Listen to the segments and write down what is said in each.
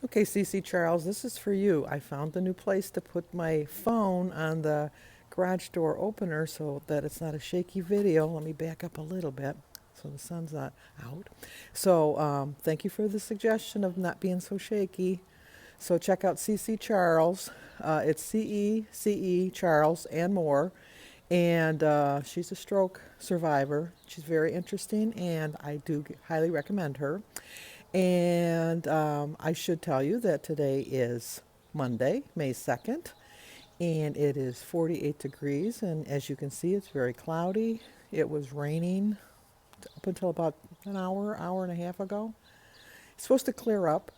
Okay, CC Charles, this is for you. I found a new place to put my phone on the garage door opener so that it's not a shaky video. Let me back up a little bit so the sun's not out. So, thank you for the suggestion of not being so shaky. So, check out CC Charles. It's CE Charles and more. And she's a stroke survivor. She's very interesting, and I do highly recommend her. And I should tell you that today is Monday, May 2nd, and it is 48 degrees. And as you can see, it's very cloudy. It was raining up until about an hour and a half ago. It's supposed to clear up,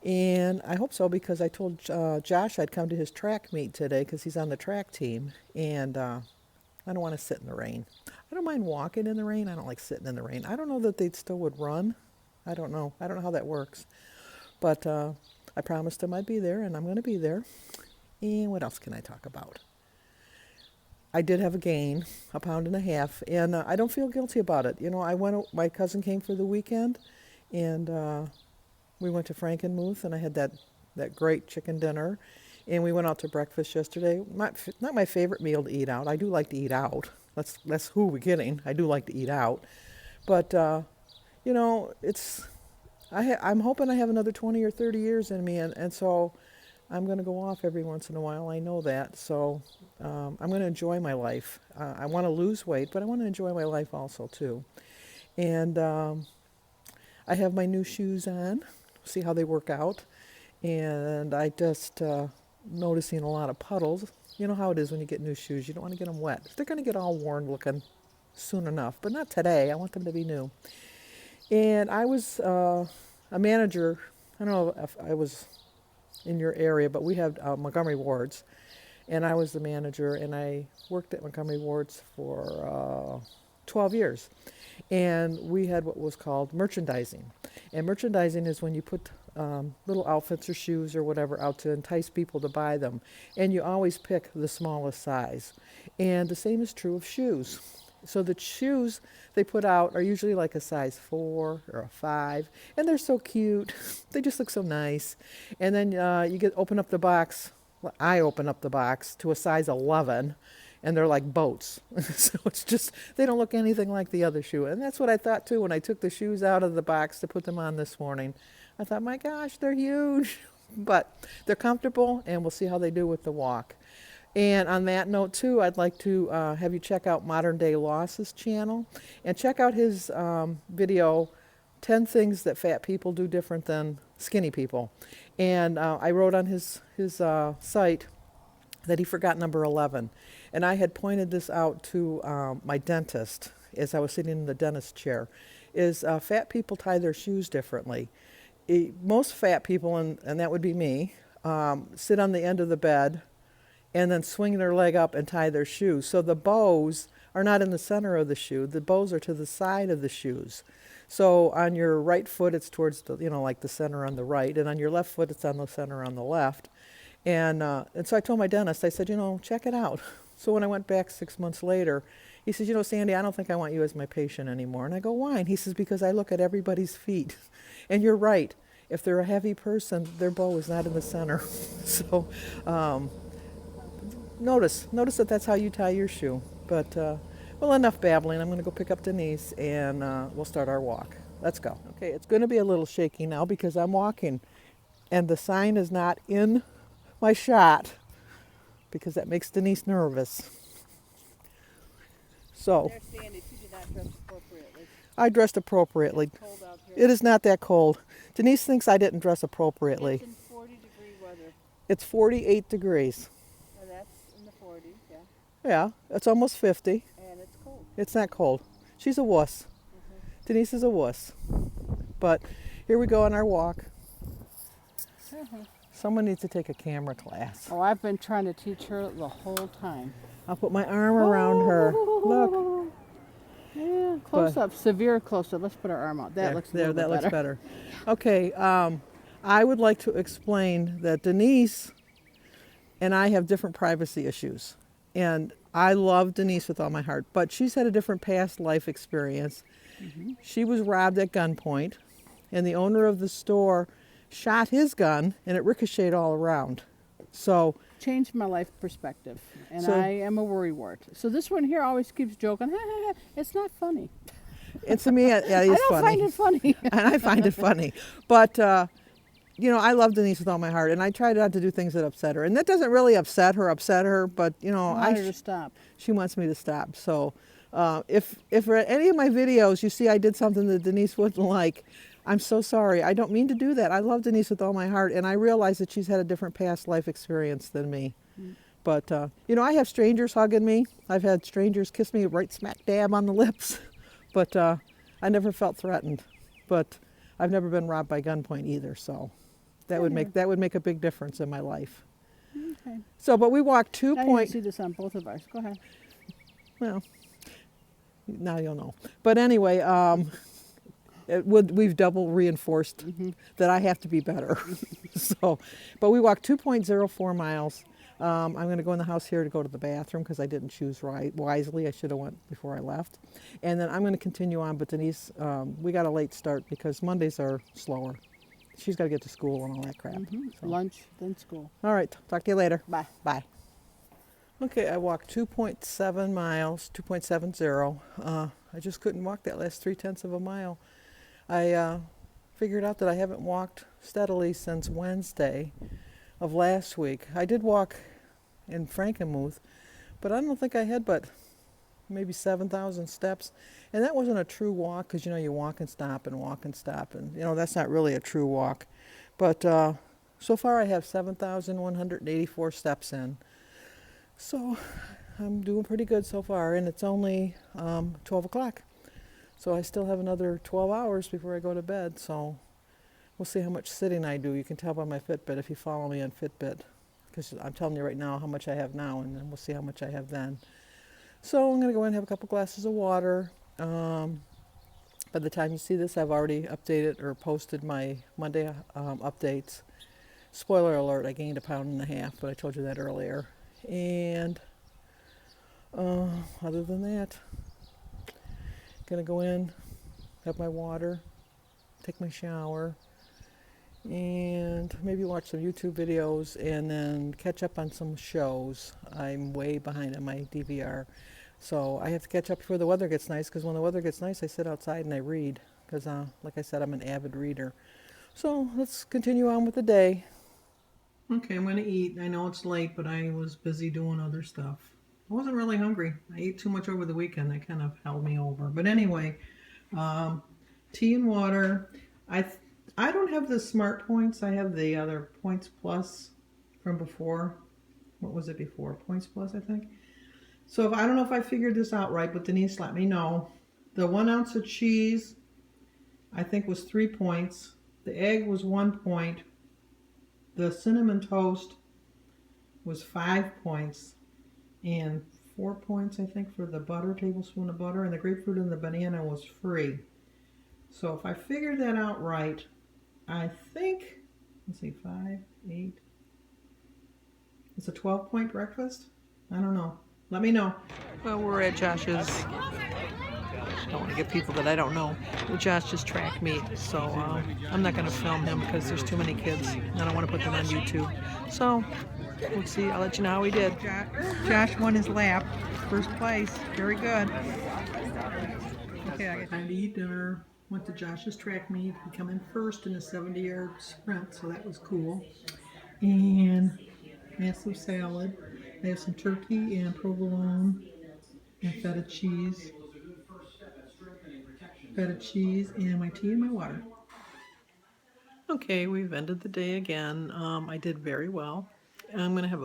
and I hope so because I told Josh I'd come to his track meet today because he's on the track team, and I don't want to sit in the rain. I don't mind walking in the rain. I don't like sitting in the rain. I don't know that they still would run. I don't know. I don't know how that works. But I promised him I'd be there, and I'm going to be there. And what else can I talk about? I did have a gain, a pound and a half, and I don't feel guilty about it. You know, my cousin came for the weekend, and we went to Frankenmuth, and I had that great chicken dinner. And we went out to breakfast yesterday. Not my favorite meal to eat out. I do like to eat out. That's who we're getting. I do like to eat out. But, you know, I'm hoping I have another 20 or 30 years in me, and so I'm going to go off every once in a while. I know that. So I'm going to enjoy my life. I want to lose weight, but I want to enjoy my life also, too. And I have my new shoes on, see how they work out. And I just noticing a lot of puddles. You know how it is when you get new shoes. You don't want to get them wet. They're going to get all worn looking soon enough, but not today. I want them to be new. And I was a manager. I don't know if I was in your area, but we had Montgomery Wards. And I was the manager, and I worked at Montgomery Wards for 12 years. And we had what was called merchandising. And merchandising is when you put little outfits or shoes or whatever out to entice people to buy them. And you always pick the smallest size. And the same is true of shoes. So the shoes they put out are usually like a size 4 or a 5. And they're so cute. They just look so nice. And then you open up the box. Well, I open up the box to a size 11. And they're like boats. So it's just, they don't look anything like the other shoe. And that's what I thought too when I took the shoes out of the box to put them on this morning. I thought, my gosh, they're huge. But they're comfortable, and we'll see how they do with the walk. And on that note too, I'd like to have you check out Modern Day Losses channel. And check out his video, 10 things that fat people do different than skinny people. And I wrote on his site that he forgot number 11. And I had pointed this out to my dentist as I was sitting in the dentist chair, is fat people tie their shoes differently. Most fat people, and that would be me, sit on the end of the bed and then swing their leg up and tie their shoes. So the bows are not in the center of the shoe. The bows are to the side of the shoes. So on your right foot, it's towards the, like the center on the right, and on your left foot, it's on the center on the left. And so I told my dentist, I said, check it out. So when I went back 6 months later, he says, Sandy, I don't think I want you as my patient anymore. And I go, why? And he says, because I look at everybody's feet. And you're right. If they're a heavy person, their bow is not in the center. So notice that that's how you tie your shoe. But, well, enough babbling. I'm going to go pick up Denise, and we'll start our walk. Let's go. Okay, it's going to be a little shaky now because I'm walking. And the sign is not in my shot because that makes Denise nervous. So I dressed appropriately. It is not that cold. Denise thinks I didn't dress appropriately. It's in 40-degree weather. It's 48 degrees. And that's in the 40s, yeah. Yeah, it's almost 50. And it's cold. It's not cold. She's a wuss. Denise is a wuss. But here we go on our walk. Someone needs to take a camera class. Oh, I've been trying to teach her the whole time. I'll put my arm around her. Look. Yeah, close up, severe close up. Let's put our arm out. That looks a little bit looks better. Okay, I would like to explain that Denise and I have different privacy issues. And I love Denise with all my heart, but she's had a different past life experience. She was robbed at gunpoint, and the owner of the store shot his gun and it ricocheted all around. So Changed my life perspective, and So- I am a worrywart. So this one here always keeps joking. It's not funny. and to me, yeah, I it's don't funny. find it funny. And I find it funny. But, you know, I love Denise with all my heart, and I try not to do things that upset her. And that doesn't really upset her, but, you know, I want her to stop. she wants me to stop. So if any of my videos you see I did something that Denise wouldn't like, I'm so sorry. I don't mean to do that. I love Denise with all my heart, and I realize that she's had a different past life experience than me. But, you know, I have strangers hugging me. I've had strangers kiss me right smack dab on the lips. But I never felt threatened. But I've never been robbed by gunpoint either, so that would make a big difference in my life. Okay. So, but we walked I didn't see this on both of ours. Go ahead. well, now you'll know. But anyway, we've double reinforced that I have to be better. So, but we walked 2.04 miles. I'm going to go in the house here to go to the bathroom because I didn't choose wisely. I should have went before I left. And then I'm going to continue on. But Denise, we got a late start because Mondays are slower. She's got to get to school and all that crap. So. Lunch, then school. All right. Talk to you later. Bye. Bye. Okay, I walked 2.7 miles, 2.70. I just couldn't walk that last 3/10 of a mile. I figured out that I haven't walked steadily since Wednesday of last week. I did walk in Frankenmuth, but I don't think I had but maybe 7,000 steps. And that wasn't a true walk because, you know, you walk and stop and walk and stop. And, you know, that's not really a true walk. But so far I have 7,184 steps in. So I'm doing pretty good so far. And it's only 12 o'clock. So I still have another 12 hours before I go to bed. So we'll see how much sitting I do. You can tell by my Fitbit if you follow me on Fitbit. Because I'm telling you right now how much I have now, and then we'll see how much I have then. So I'm going to go in and have a couple glasses of water. By the time you see this, I've already updated or posted my Monday updates. Spoiler alert, I gained 1.5 pounds, but I told you that earlier. And other than that, going to go in, have my water, take my shower, and maybe watch some YouTube videos and then catch up on some shows. I'm way behind on my DVR. So I have to catch up before the weather gets nice, because when the weather gets nice, I sit outside and I read, because like I said, I'm an avid reader. So let's continue on with the day. Okay, I'm going to eat. I know it's late, but I was busy doing other stuff. I wasn't really hungry. I ate too much over the weekend. That kind of held me over. But anyway, tea and water. I don't have the Smart Points. I have the other Points Plus from before. What was it before? Points Plus, I think. So I don't know if I figured this out right, but Denise let me know. The 1 ounce of cheese, I think, was 3 points. The egg was 1 point. The cinnamon toast was 5 points. And 4 points, I think, for the butter, tablespoon of butter. And the grapefruit and the banana was free. So if I figured that out right, I think, let's see, 5, 8. It's a 12-point breakfast? I don't know. Let me know. Well, we're at Josh's. I don't want to get people that I don't know. Josh's track meet. So I'm not going to film him because there's too many kids. I don't want to put them on YouTube. So we'll see. I'll let you know how he did. Josh won his lap. First place. Very good. Okay, I got time to eat dinner. Went to Josh's track meet. He came in first in a 70-yard sprint, so that was cool. And massive salad. I have some turkey and provolone and feta cheese. Feta cheese and my tea and my water. Okay, we've ended the day again. I did very well. I'm going to have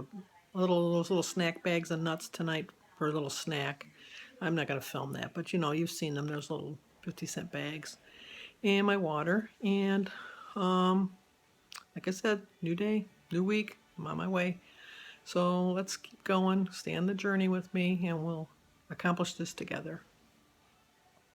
those little snack bags of nuts tonight for a little snack. I'm not going to film that, but you know, you've seen them. There's little 50-cent bags. And my water. And like I said, new day, new week. I'm on my way. So let's keep going. Stay on the journey with me, and we'll accomplish this together.